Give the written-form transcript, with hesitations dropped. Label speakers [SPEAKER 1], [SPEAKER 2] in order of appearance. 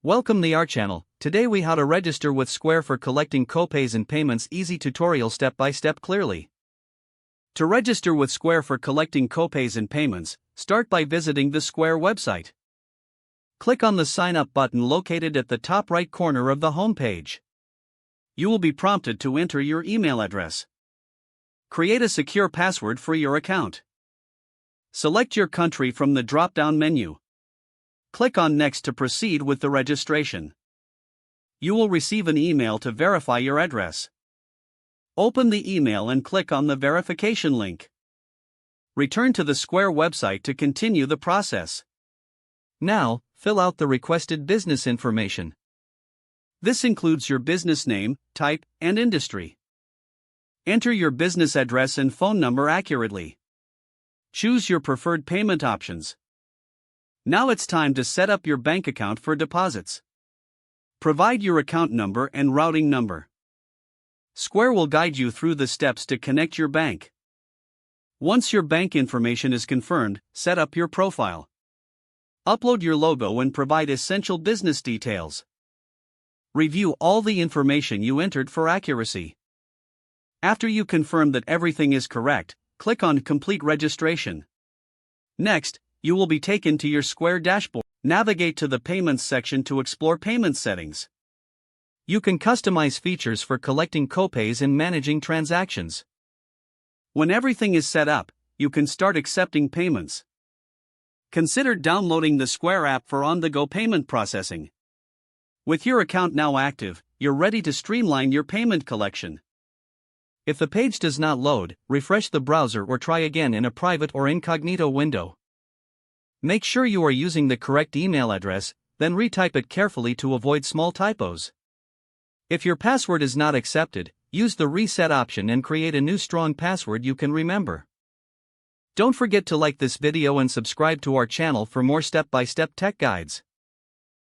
[SPEAKER 1] Welcome to our channel. Today we how to register with Square for collecting copays and payments. Easy tutorial step by step clearly. To register with Square for collecting copays and payments, start by visiting the Square website. Click on the sign up button located at the top right corner of the home page. You will be prompted to enter your email address. Create a secure password for your account. Select your country from the drop-down menu. Click on Next to proceed with the registration. You will receive an email to verify your address. Open the email and click on the verification link. Return to the Square website to continue the process. Now, fill out the requested business information. This includes your business name, type, and industry. Enter your business address and phone number accurately. Choose your preferred payment options. Now it's time to set up your bank account for deposits. Provide your account number and routing number. Square will guide you through the steps to connect your bank. Once your bank information is confirmed, set up your profile. Upload your logo and provide essential business details. Review all the information you entered for accuracy. After you confirm that everything is correct, click on Complete Registration. Next, you will be taken to your Square dashboard. Navigate to the Payments section to explore payment settings. You can customize features for collecting copays and managing transactions. When everything is set up, you can start accepting payments. Consider downloading the Square app for on-the-go payment processing. With your account now active, you're ready to streamline your payment collection. If the page does not load, refresh the browser or try again in a private or incognito window. Make sure you are using the correct email address, then retype it carefully to avoid small typos. If your password is not accepted, use the reset option and create a new strong password you can remember. Don't forget to like this video and subscribe to our channel for more step-by-step tech guides.